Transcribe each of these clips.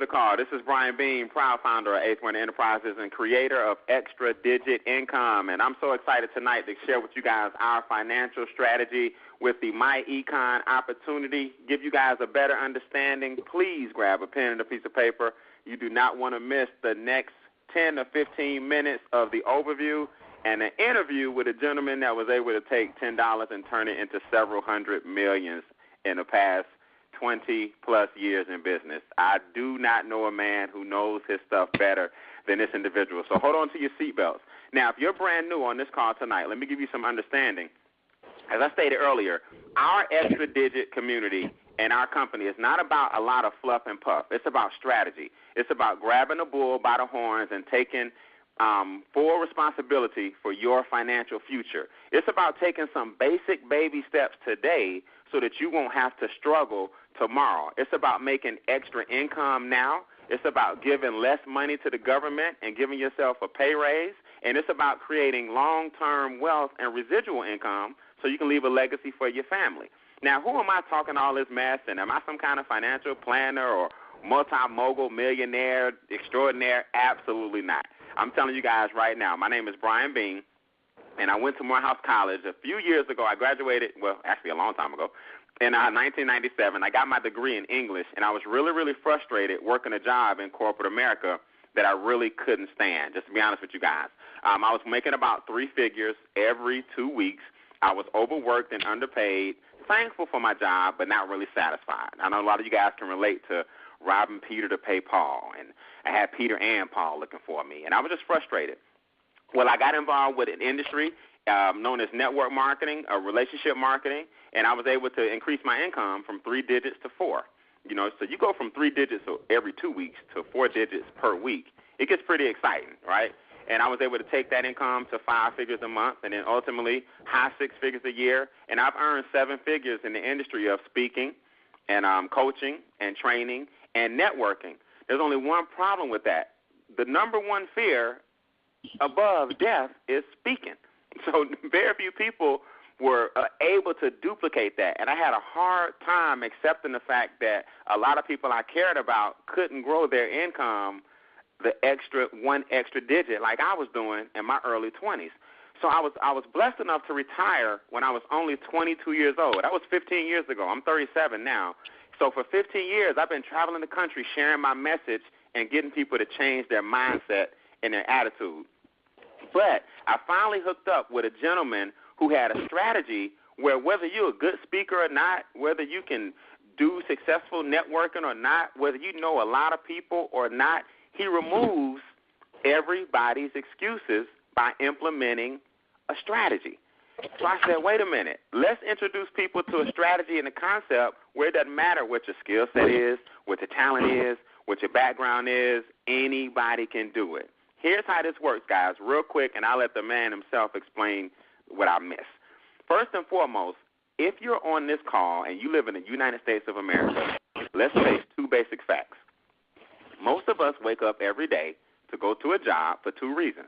the call. This is Beane, proud founder of Eighth One Enterprises and creator of Extra Digit Income. And I'm so excited tonight to share with you guys our financial strategy with the MyEcon opportunity. Give you guys a better understanding. Please grab a pen and a piece of paper. You do not want to miss the next 10 or 15 minutes of the overview and an interview with a gentleman that was able to take $10 and turn it into several hundred millions in the past 20-plus years in business. I do not know a man who knows his stuff better than this individual. So hold on to your seatbelts. Now, if you're brand new on this call tonight, let me give you some understanding. As I stated earlier, our extra digit community and our company is not about a lot of fluff and puff. It's about strategy. It's about grabbing the bull by the horns and taking full responsibility for your financial future. It's about taking some basic baby steps today so that you won't have to struggle tomorrow. It's about making extra income now. It's about giving less money to the government and giving yourself a pay raise. And it's about creating long-term wealth and residual income so you can leave a legacy for your family. Now, who am I talking all this mess? And am I some kind of financial planner or multi-mogul millionaire extraordinaire? Absolutely not. I'm telling you guys right now, my name is Beane, and I went to Morehouse College a few years ago. I graduated, well, actually a long time ago, in 1997. I got my degree in English, and I was really, really frustrated working a job in corporate America that I really couldn't stand, just to be honest with you guys. I was making about 3 figures every 2 weeks. I was overworked and underpaid, thankful for my job, but not really satisfied. I know a lot of you guys can relate to robbing Peter to pay Paul, and I had Peter and Paul looking for me, and I was just frustrated. Well, I got involved with an industry known as network marketing, relationship marketing, and I was able to increase my income from 3 digits to 4. You know, so you go from 3 digits every 2 weeks to 4 digits per week. It gets pretty exciting, right? And I was able to take that income to 5 figures a month and then ultimately high 6 figures a year. And I've earned 7 figures in the industry of speaking and coaching and training and networking. There's only one problem with that. The number one fear above death is speaking. So very few people were able to duplicate that. And I had a hard time accepting the fact that a lot of people I cared about couldn't grow their income one extra digit like I was doing in my early 20s. So I was blessed enough to retire when I was only 22 years old. That was 15 years ago. I'm 37 now. So for 15 years, I've been traveling the country sharing my message and getting people to change their mindset and their attitude. But I finally hooked up with a gentleman who had a strategy where whether you're a good speaker or not, whether you can do successful networking or not, whether you know a lot of people or not, he removes everybody's excuses by implementing a strategy. So I said, wait a minute, let's introduce people to a strategy and a concept where it doesn't matter what your skill set is, what your talent is, what your background is, anybody can do it. Here's how this works, guys, real quick, and I'll let the man himself explain what I missed. First and foremost, if you're on this call and you live in the United States of America, let's face 2 basic facts. Most of us wake up every day to go to a job for 2 reasons.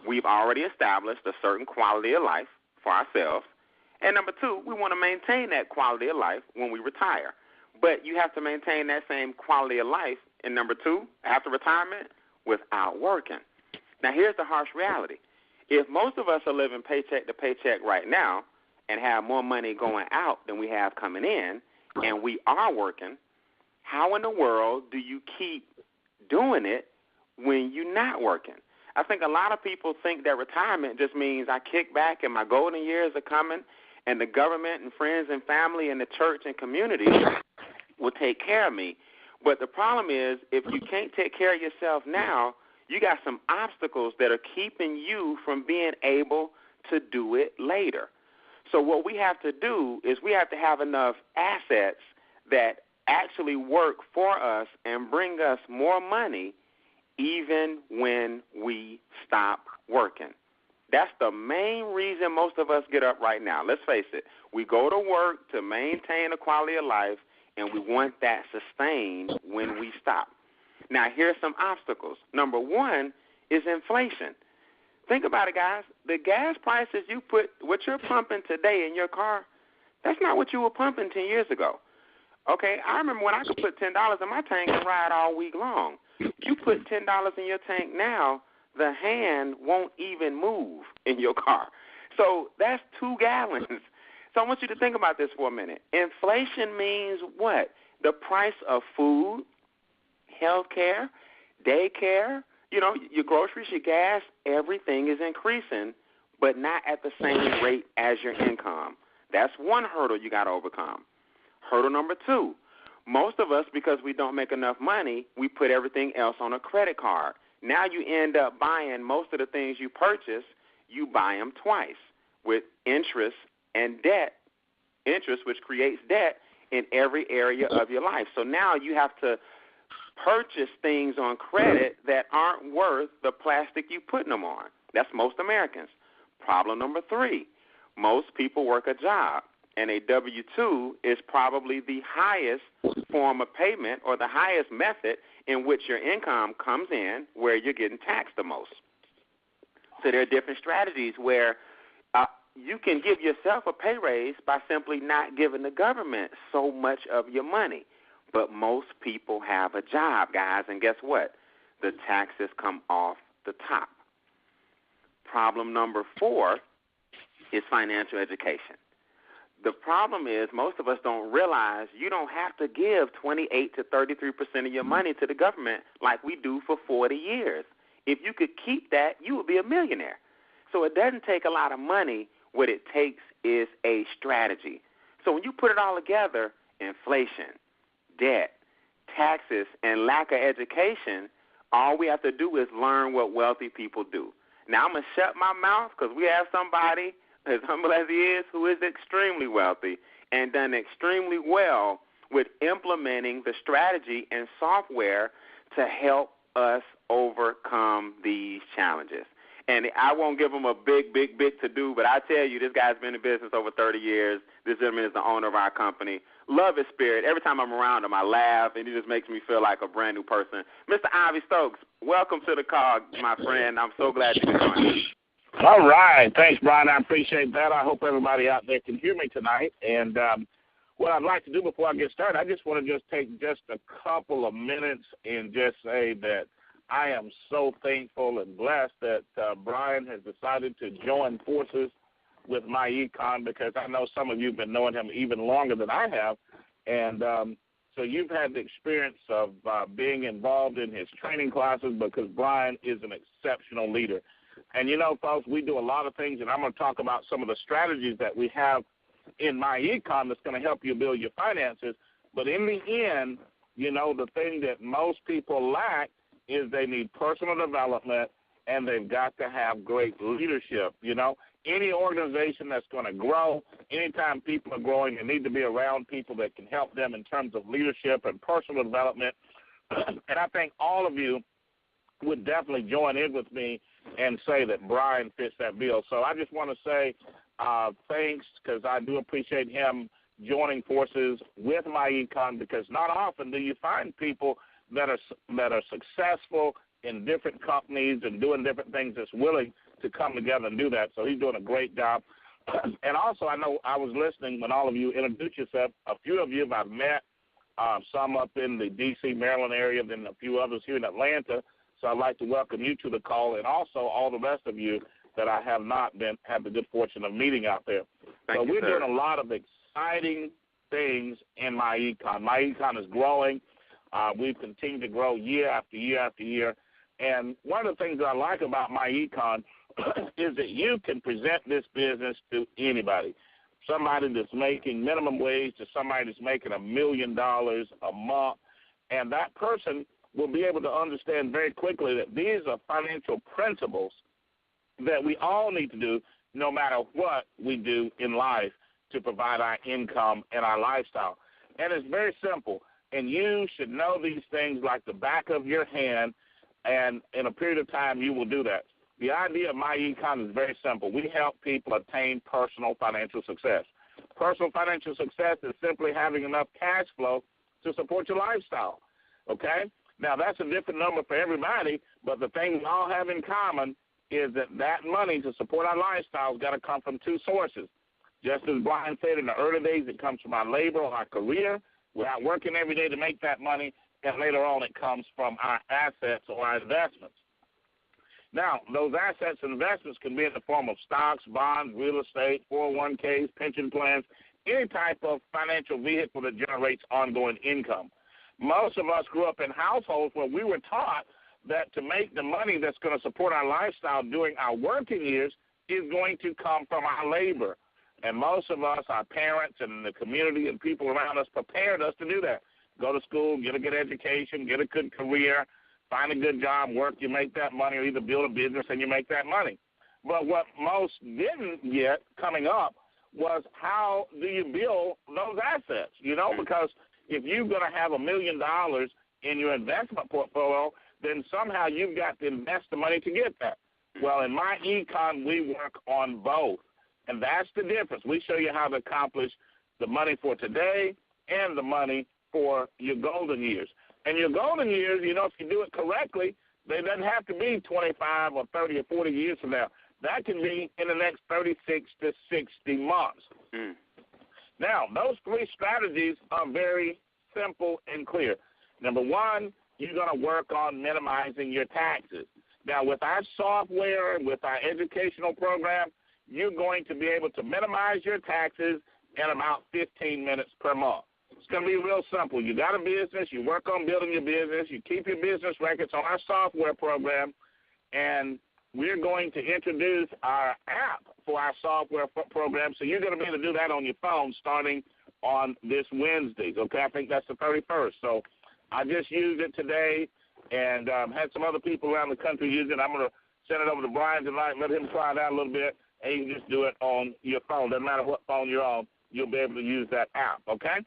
We've already established a certain quality of life for ourselves, and number 2, we want to maintain that quality of life when we retire. But you have to maintain that same quality of life, and number 2, after retirement, without working. Now, here's the harsh reality. If most of us are living paycheck to paycheck right now and have more money going out than we have coming in, and we are working, how in the world do you keep doing it when you're not working? I think a lot of people think that retirement just means I kick back and my golden years are coming and the government and friends and family and the church and community will take care of me. But the problem is if you can't take care of yourself now, you got some obstacles that are keeping you from being able to do it later. So what we have to do is we have to have enough assets that actually work for us and bring us more money even when we stop working. That's the main reason most of us get up right now. Let's face it. We go to work to maintain a quality of life, and we want that sustained when we stop. Now, here's some obstacles. Number 1 is inflation. Think about it, guys. The gas prices what you're pumping today in your car, that's not what you were pumping 10 years ago. Okay, I remember when I could put $10 in my tank and ride all week long. You put $10 in your tank now, the hand won't even move in your car. So that's 2 gallons. So I want you to think about this for a minute. Inflation means what? The price of food, health care, daycare, your groceries, your gas, everything is increasing, but not at the same rate as your income. That's one hurdle you got to overcome. Hurdle number 2, most of us, because we don't make enough money, we put everything else on a credit card. Now you end up buying most of the things you purchase, you buy them twice with interest and debt, interest which creates debt in every area of your life. So now you have to purchase things on credit that aren't worth the plastic you putting them on. That's most Americans. Problem number 3, most people work a job, and a W-2 is probably the highest form of payment or the highest method in which your income comes in where you're getting taxed the most. So there are different strategies where you can give yourself a pay raise by simply not giving the government so much of your money. But most people have a job, guys, and guess what? The taxes come off the top. Problem number 4 is financial education. The problem is most of us don't realize you don't have to give 28 to 33% of your money to the government like we do for 40 years. If you could keep that, you would be a millionaire. So it doesn't take a lot of money. What it takes is a strategy. So when you put it all together, inflation, debt, taxes, and lack of education, all we have to do is learn what wealthy people do. Now, I'm going to shut my mouth because we have somebody, as humble as he is, who is extremely wealthy and done extremely well with implementing the strategy and software to help us overcome these challenges. And I won't give him a big to do, but I tell you, this guy's been in business over 30 years. This gentleman is the owner of our company. Love his spirit. Every time I'm around him, I laugh, and he just makes me feel like a brand new person. Mr. Ivey Stokes, welcome to the call, my friend. I'm so glad you could join us. All right. Thanks, Brian. I appreciate that. I hope everybody out there can hear me tonight. And what I'd like to do before I get started, I just want to just take just a couple of minutes and just say that I am so thankful and blessed that Brian has decided to join forces with MyEcon, because I know some of you have been knowing him even longer than I have. And so you've had the experience of being involved in his training classes, because Brian is an exceptional leader. And, folks, we do a lot of things, and I'm going to talk about some of the strategies that we have in MyEcon that's going to help you build your finances. But in the end, the thing that most people lack is they need personal development, and they've got to have great leadership. Any organization that's going to grow, anytime people are growing, they need to be around people that can help them in terms of leadership and personal development. And I think all of you would definitely join in with me and say that Brian fits that bill. So I just want to say thanks, because I do appreciate him joining forces with MyEcon, because not often do you find people that are successful in different companies and doing different things that's willing to come together and do that. So he's doing a great job. And also, I know I was listening when all of you introduced yourself. A few of you I've met, some up in the D.C., Maryland area, then a few others here in Atlanta. So I'd like to welcome you to the call, and also all the rest of you that I have not had the good fortune of meeting out there. Thank you, we're sir. doing a lot of exciting things in MyEcon. MyEcon is growing. We've continued to grow year after year after year. And one of the things that I like about MyEcon is that you can present this business to anybody, somebody that's making minimum wage to somebody that's making $1 million a month, and that person will be able to understand very quickly that these are financial principles that we all need to do no matter what we do in life to provide our income and our lifestyle. And it's very simple, and you should know these things like the back of your hand, and in a period of time you will do that. The idea of MyEcon is very simple. We help people attain personal financial success. Personal financial success is simply having enough cash flow to support your lifestyle, okay? Now, that's a different number for everybody, but the thing we all have in common is that money to support our lifestyle has got to come from two sources. Just as Brian said, in the early days, it comes from our labor or our career, We're out working every day to make that money, and later on it comes from our assets or our investments. Now, those assets and investments can be in the form of stocks, bonds, real estate, 401ks, pension plans, any type of financial vehicle that generates ongoing income. Most of us grew up in households where we were taught that to make the money that's going to support our lifestyle during our working years is going to come from our labor. And most of us, our parents and the community and people around us prepared us to do that. Go to school, get a good education, get a good career, find a good job, work, you make that money, or either build a business and you make that money. But what most didn't get coming up was how do you build those assets, because if you're going to have $1 million in your investment portfolio, then somehow you've got to invest the money to get that. Well, in MyEcon, we work on both, and that's the difference. We show you how to accomplish the money for today and the money for your golden years. And your golden years, if you do it correctly, they doesn't have to be 25 or 30 or 40 years from now. That can be in the next 36 to 60 months. Now, those three strategies are very simple and clear. Number one, you're going to work on minimizing your taxes. Now, with our software, with our educational program, you're going to be able to minimize your taxes in about 15 minutes per month. It's going to be real simple. You got a business, you work on building your business, you keep your business records on our software program, and we're going to introduce our app for our software program, so you're going to be able to do that on your phone starting on this Wednesday. Okay, I think that's the 31st. So I just used it today and had some other people around the country use it. I'm going to send it over to Brian tonight, let him try it out a little bit, and you can just do it on your phone. Doesn't matter what phone you're on, you'll be able to use that app, okay?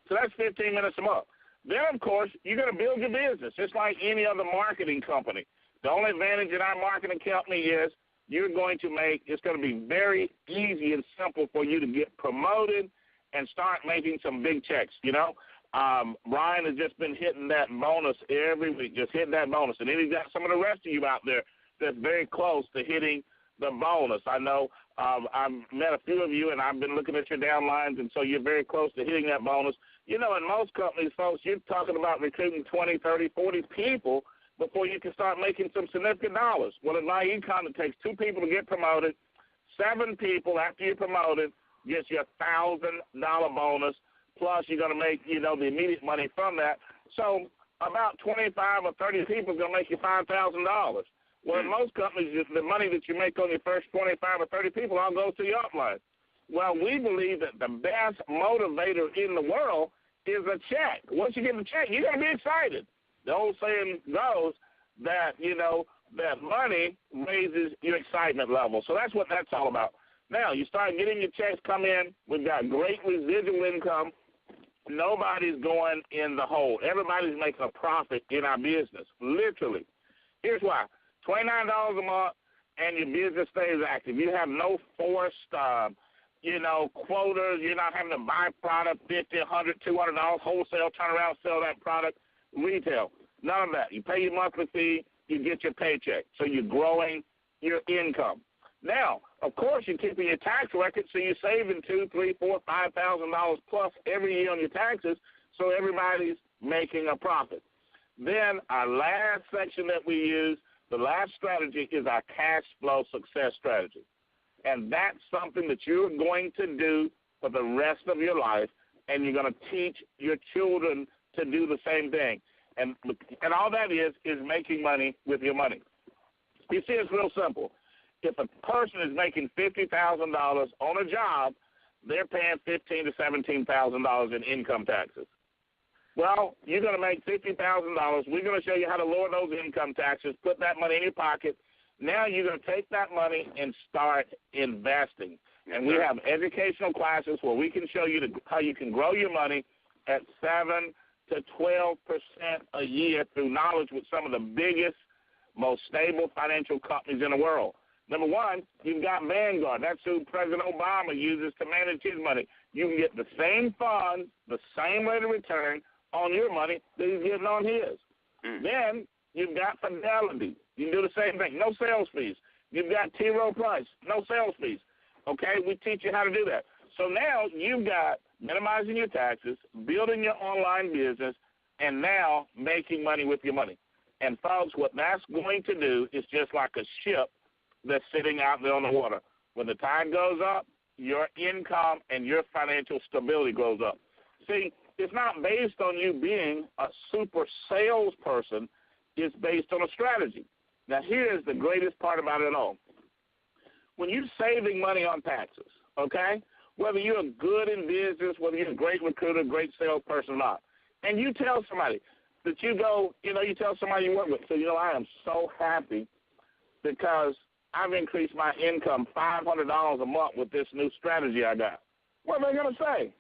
So that's 15 minutes a month. Then, of course, you're going to build your business just like any other marketing company. The only advantage in our marketing company is it's going to be very easy and simple for you to get promoted and start making some big checks, Brian has just been hitting that bonus every week, just hitting that bonus. And then he's got some of the rest of you out there that's very close to hitting the bonus. I know I've met a few of you, and I've been looking at your downlines, and so you're very close to hitting that bonus. In most companies, folks, you're talking about recruiting 20, 30, 40 people before you can start making some significant dollars. Well, in MyEcon, it takes 2 people to get promoted. 7 people after you're promoted gets you a $1,000 bonus, plus you're going to make, the immediate money from that. So about 25 or 30 people is going to make you $5,000. Well, in most companies, the money that you make on your first 25 or 30 people all goes to your upline. Well, we believe that the best motivator in the world is a check. Once you get the check, you're going to be excited. The old saying goes that, that money raises your excitement level. So that's what that's all about. Now, you start getting your checks come in. We've got great residual income. Nobody's going in the hole. Everybody's making a profit in our business, literally. Here's why. $29 a month, and your business stays active. You have no forced, quotas. You're not having to buy product, $50, $100, $200 wholesale, turn around, sell that product retail. None of that. You pay your monthly fee, you get your paycheck. So you're growing your income. Now, of course, you're keeping your tax record, so you're saving $2,000, $3,000, $4,000, $5,000 plus every year on your taxes, so everybody's making a profit. Then our last section that we use, the last strategy, is our cash flow success strategy. And that's something that you're going to do for the rest of your life, and you're going to teach your children to do the same thing. And all that is making money with your money. You see, it's real simple. If a person is making $50,000 on a job, they're paying $15,000 to $17,000 in income taxes. Well, you're going to make $50,000. We're going to show you how to lower those income taxes, put that money in your pocket. Now you're going to take that money and start investing. And we have educational classes where we can show you how you can grow your money at 7 to 12% a year through knowledge with some of the biggest, most stable financial companies in the world. Number one, you've got Vanguard. That's who President Obama uses to manage his money. You can get the same funds, the same rate of return on your money that he's getting on his. Then you've got Fidelity. You can do the same thing. No sales fees. You've got T. Rowe Price. No sales fees. Okay, we teach you how to do that. So now you've got minimizing your taxes, building your online business, and now making money with your money. And, folks, what that's going to do is just like a ship that's sitting out there on the water. When the tide goes up, your income and your financial stability goes up. See, it's not based on you being a super salesperson. It's based on a strategy. Now, here's the greatest part about it all. When you're saving money on taxes, okay, whether you're good in business, whether you're a great recruiter, great salesperson or not, and you tell somebody that you go, you tell somebody you work with, so, I am so happy because I've increased my income $500 a month with this new strategy I got. What are they going to say?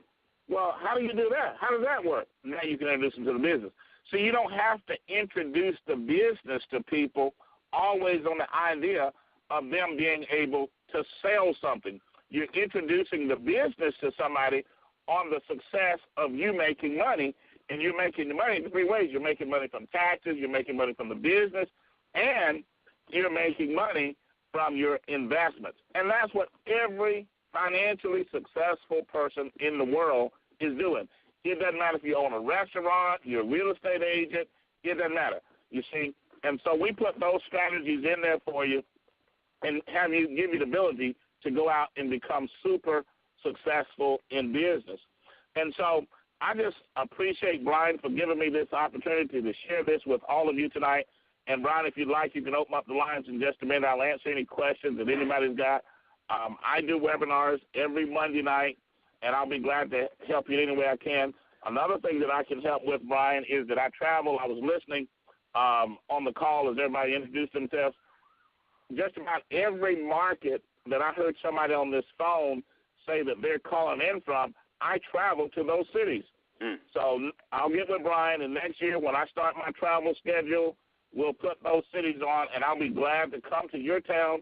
Well, how do you do that? How does that work? Now you can introduce them to the business. So you don't have to introduce the business to people always on the idea of them being able to sell something. You're introducing the business to somebody on the success of you making money, and you're making the money in three ways. You're making money from taxes, you're making money from the business, and you're making money from your investments. And that's what every financially successful person in the world is doing. It doesn't matter if you own a restaurant, you're a real estate agent, it doesn't matter, you see. And so we put those strategies in there for you and give you the ability to go out and become super successful in business. And so I just appreciate Brian for giving me this opportunity to share this with all of you tonight. And, Brian, if you'd like, you can open up the lines in just a minute. I'll answer any questions that anybody's got. I do webinars every Monday night, and I'll be glad to help you any way I can. Another thing that I can help with, Brian, is that I travel. I was listening on the call as everybody introduced themselves. Just about every market that I heard somebody on this phone say that they're calling in from, I travel to those cities. So I'll get with Brian, and next year when I start my travel schedule, we'll put those cities on, and I'll be glad to come to your town,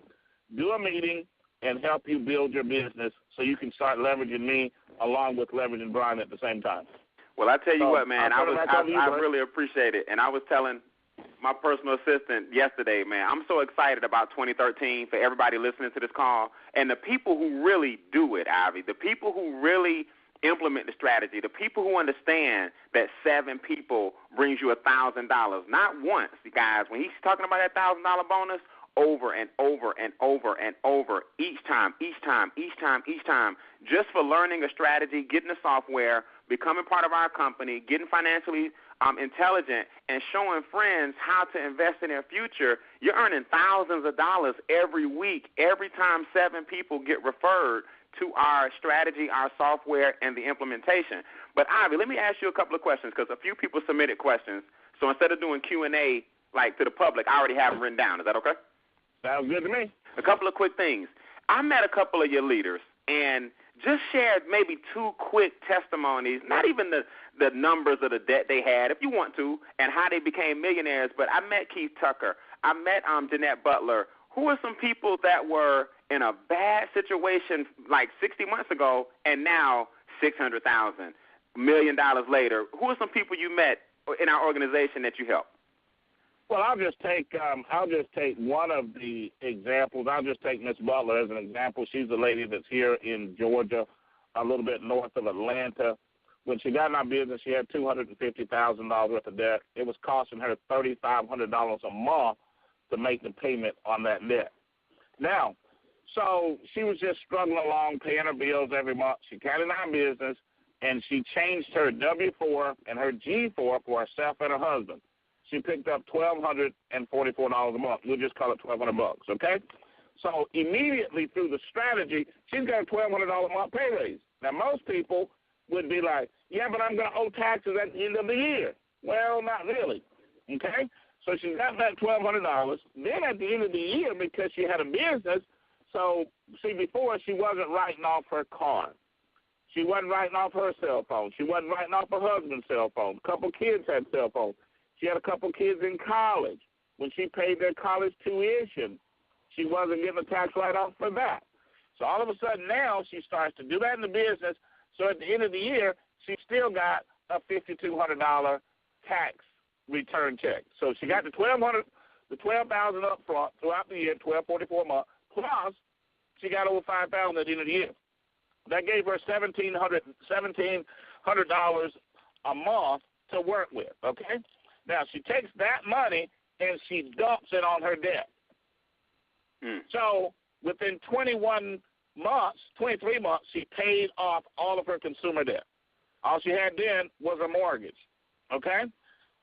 do a meeting, and help you build your business so you can start leveraging me along with leveraging Brian at the same time. Well, I tell you what, man, I really appreciate it. And I was telling my personal assistant yesterday, man, I'm so excited about 2013 for everybody listening to this call. And the people who really do it, Ivey, the people who really implement the strategy, the people who understand that 7 people brings you $1,000, not once, guys. When he's talking about that $1,000 bonus, over and over and over and over, each time, just for learning a strategy, getting the software, becoming part of our company, getting financially intelligent, and showing friends how to invest in their future. You're earning thousands of dollars every week, every time 7 people get referred to our strategy, our software, and the implementation. But, Ivey, let me ask you a couple of questions because a few people submitted questions. So instead of doing Q&A like to the public, I already have them written down. Is that okay? Sounds good to me. A couple of quick things. I met a couple of your leaders and just shared maybe 2 quick testimonies, not even the numbers of the debt they had, if you want to, and how they became millionaires. But I met Keith Tucker. I met Jeanette Butler. Who are some people that were in a bad situation like 60 months ago and now $600,000, $1 million later? Who are some people you met in our organization that you helped? Well, I'll just take one of the examples. I'll just take Miss Butler as an example. She's a lady that's here in Georgia, a little bit north of Atlanta. When she got in our business, she had $250,000 worth of debt. It was costing her $3,500 a month to make the payment on that debt. Now, so she was just struggling along, paying her bills every month. She got in our business, and she changed her W-4 and her G-4 for herself and her husband. She picked up $1,244 a month. We'll just call it $1,200, okay? So immediately through the strategy, she's got a $1,200 a month pay raise. Now, most people would be like, yeah, but I'm going to owe taxes at the end of the year. Well, not really, okay? So she got that $1,200. Then at the end of the year, because she had a business, so see, before she wasn't writing off her car. She wasn't writing off her cell phone. She wasn't writing off her husband's cell phone. A couple kids had cell phones. She had a couple kids in college. When she paid their college tuition, she wasn't getting a tax write-off for that. So all of a sudden now she starts to do that in the business. So at the end of the year, she still got a $5,200 tax return check. So she got the $1,200 up front throughout the year, $1,244 a month, plus she got over $5,000 at the end of the year. That gave her $1,700 a month to work with, okay? Now, she takes that money and she dumps it on her debt. So within 23 months, she paid off all of her consumer debt. All she had then was a mortgage, okay?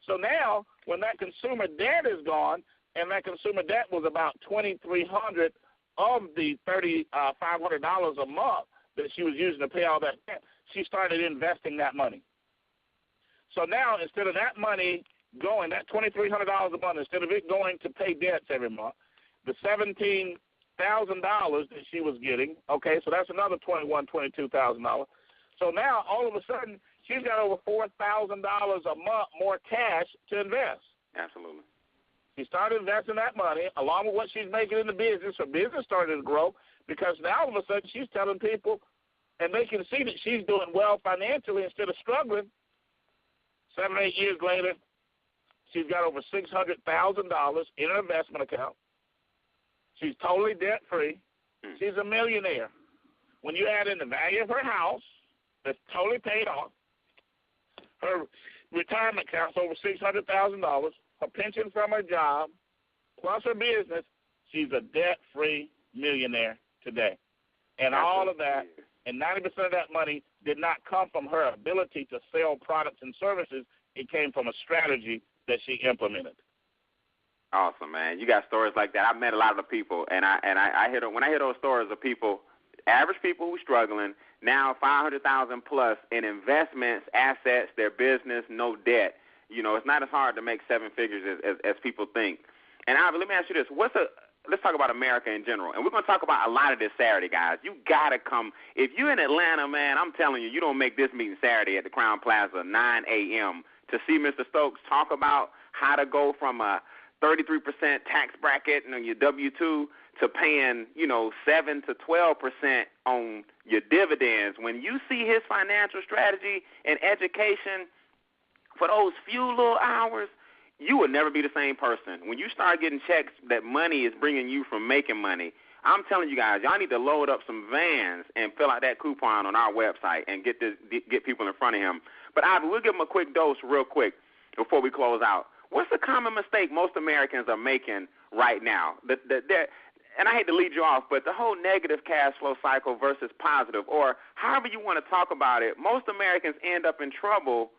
So now when that consumer debt is gone, and that consumer debt was about $2,300 of the $3,500 a month that she was using to pay all that debt, she started investing that money. So now instead of that money going, that $2,300 a month, instead of it going to pay debts every month, the $17,000 that she was getting, okay, so that's another $22,000. So now all of a sudden she's got over $4,000 a month more cash to invest. Absolutely. She started investing that money along with what she's making in the business. Her business started to grow because now all of a sudden she's telling people, and they can see that she's doing well financially instead of struggling. 7 or 8 years later, she's got over $600,000 in her investment account. She's totally debt-free. She's a millionaire. When you add in the value of her house, that's totally paid off, her retirement account's over $600,000, her pension from her job, plus her business, she's a debt-free millionaire today. And all of that, and 90% of that money did not come from her ability to sell products and services. It came from a strategy that she implemented. Awesome, man. You got stories like that. I've met a lot of the people, and I hear when I hear those stories of people, average people who are struggling, now $500,000 plus in investments, assets, their business, no debt. You know, it's not as hard to make seven figures as people think. And Ivey, let me ask you this: let's talk about America in general, and we're going to talk about a lot of this Saturday, guys. You got to come. If you're in Atlanta, man, I'm telling you, you don't make this meeting Saturday at the Crown Plaza, 9 a.m. to see Mr. Stokes talk about how to go from a 33% tax bracket on your W-2 to paying, 7 to 12% on your dividends. When you see his financial strategy and education for those few little hours, you will never be the same person. When you start getting checks that money is bringing you from making money, I'm telling you guys, y'all need to load up some vans and fill out that coupon on our website and get people in front of him. But Ivey, we'll give him a quick dose real quick before we close out. What's the common mistake most Americans are making right now? And I hate to lead you off, but the whole negative cash flow cycle versus positive, or however you want to talk about it, most Americans end up in trouble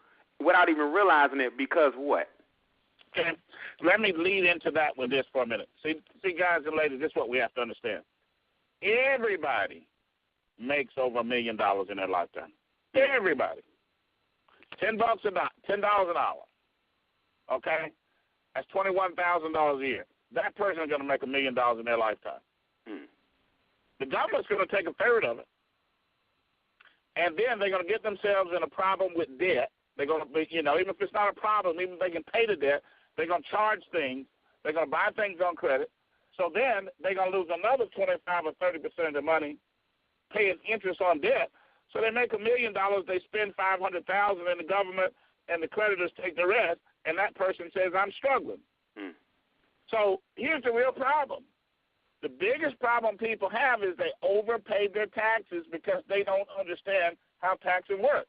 without even realizing it because what? Okay, let me lead into that with this for a minute. See, guys and ladies, this is what we have to understand. Everybody makes over $1 million in their lifetime. Everybody. $10 an hour. Okay? That's $21,000 a year. That person is going to make $1 million in their lifetime. The government's going to take a third of it, and then they're going to get themselves in a problem with debt. They're going to be, even if it's not a problem, even if they can pay the debt, they're going to charge things. They're going to buy things on credit. So then they're going to lose another 25 or 30% of the money paying interest on debt. So they make $1 million. They spend $500,000 in the government, and the creditors take the rest, and that person says, I'm struggling. So here's the real problem. The biggest problem people have is they overpaid their taxes because they don't understand how taxes work.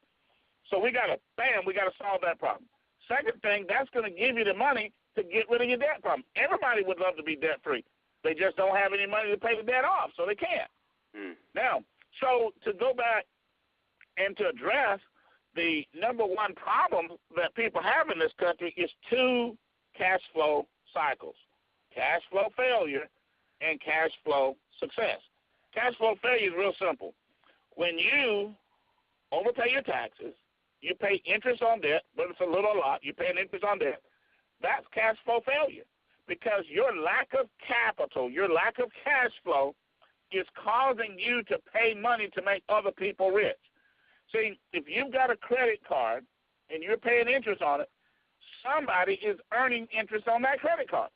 So we got to solve that problem. Second thing, that's going to give you the money to get rid of your debt problem. Everybody would love to be debt-free. They just don't have any money to pay the debt off, so they can't. Now, so to go back and to address the number one problem that people have in this country is two cash flow cycles: cash flow failure and cash flow success. Cash flow failure is real simple. When you overpay your taxes, you pay interest on debt, but it's a little lot. You're paying interest on debt. That's cash flow failure because your lack of capital, your lack of cash flow is causing you to pay money to make other people rich. See, if you've got a credit card and you're paying interest on it, somebody is earning interest on that credit card.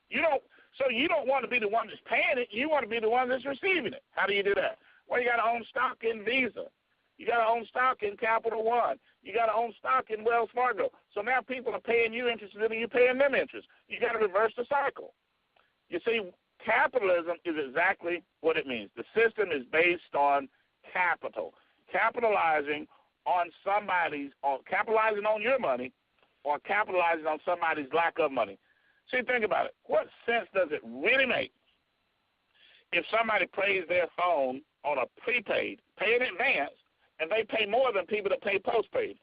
You don't want to be the one that's paying it. You want to be the one that's receiving it. How do you do that? Well, you got to own stock in Visa. You got to own stock in Capital One. You got to own stock in Wells Fargo. So now people are paying you interest and you're paying them interest. You got to reverse the cycle. You see, capitalism is exactly what it means. The system is based on capital, capitalizing on capitalizing on your money or capitalizing on somebody's lack of money. See, think about it. What sense does it really make if somebody pays their phone on a prepaid, pay in advance, and they pay more than people that pay postpaid?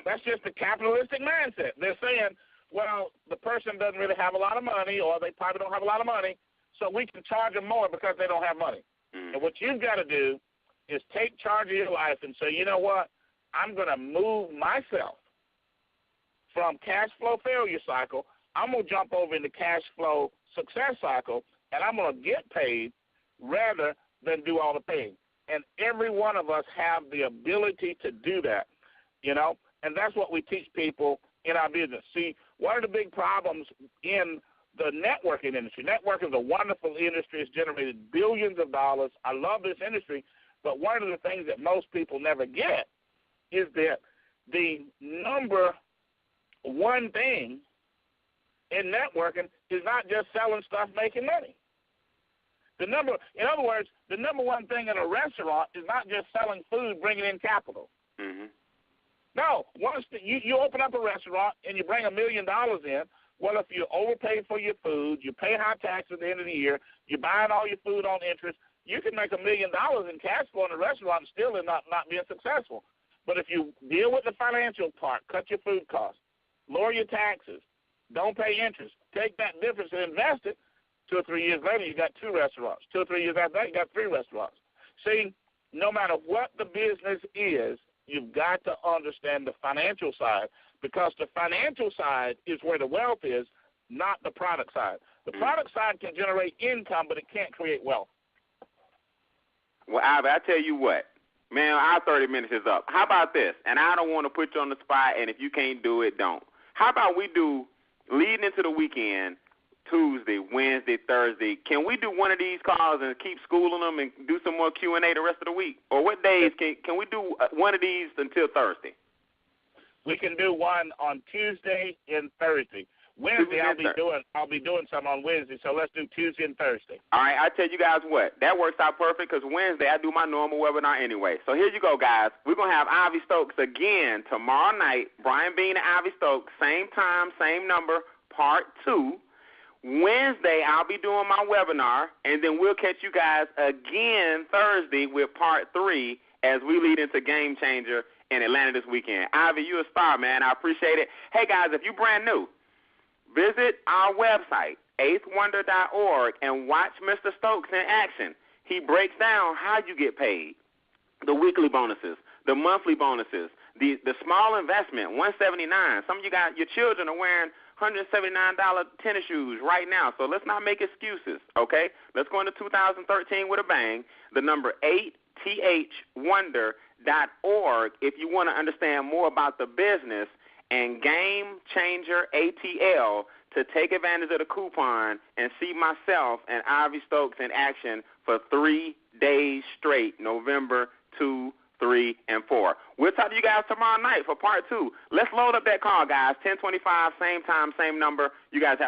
That's just a capitalistic mindset. They're saying, well, the person doesn't really have a lot of money, or they probably don't have a lot of money, so we can charge them more because they don't have money. And what you've got to do is take charge of your life and say, you know what, I'm going to move myself from cash flow failure cycle. I'm going to jump over into cash flow success cycle, and I'm going to get paid rather than do all the paying. And every one of us have the ability to do that, you know, and that's what we teach people in our business. See, one of the big problems in the networking industry, networking is a wonderful industry. It's generated billions of dollars. I love this industry, but one of the things that most people never get is that the number one thing in networking is not just selling stuff, making money. In other words, the number one thing in a restaurant is not just selling food, bringing in capital. Mm-hmm. No, once you open up a restaurant and you bring $1 million in, well, if you overpay for your food, you pay high tax at the end of the year, you're buying all your food on interest, you can make $1 million in cash flow in a restaurant and still not being successful. But if you deal with the financial part, cut your food costs, lower your taxes, don't pay interest, take that difference and invest it, 2 or 3 years later, you got 2 restaurants. 2 or 3 years after that, you got 3 restaurants. See, no matter what the business is, you've got to understand the financial side, because the financial side is where the wealth is, not the product side. The product side can generate income, but it can't create wealth. Well, Ivey, I tell you what, man, our 30 minutes is up. How about this? And I don't want to put you on the spot, and if you can't do it, don't. How about we do, leading into the weekend, Tuesday, Wednesday, Thursday, can we do one of these calls and keep schooling them and do some more Q&A the rest of the week? Or what days can we do one of these until Thursday? We can do one on Tuesday and Thursday. Wednesday, I'll be doing some on Wednesday, so let's do Tuesday and Thursday. All right, I tell you guys what, that works out perfect because Wednesday I do my normal webinar anyway. So here you go, guys. We're going to have Ivey Stokes again tomorrow night. Brian Beane and Ivey Stokes, same time, same number, part 2. Wednesday, I'll be doing my webinar, and then we'll catch you guys again Thursday with part 3 as we lead into Game Changer in Atlanta this weekend. Ivey, you're a star, man. I appreciate it. Hey, guys, if you're brand new, visit our website, eighthwonder.org, and watch Mr. Stokes in action. He breaks down how you get paid, the weekly bonuses, the monthly bonuses, the small investment, $179. Some of you guys, your children are wearing $179 tennis shoes right now, so let's not make excuses, okay? Let's go into 2013 with a bang. The number 8thwonder.org if you want to understand more about the business, and Game Changer ATL to take advantage of the coupon and see myself and Ivey Stokes in action for 3 days straight, November 2, 3, and 4. We'll talk to you guys tomorrow night for part 2. Let's load up that call, guys. 10:25, same time, same number. You guys have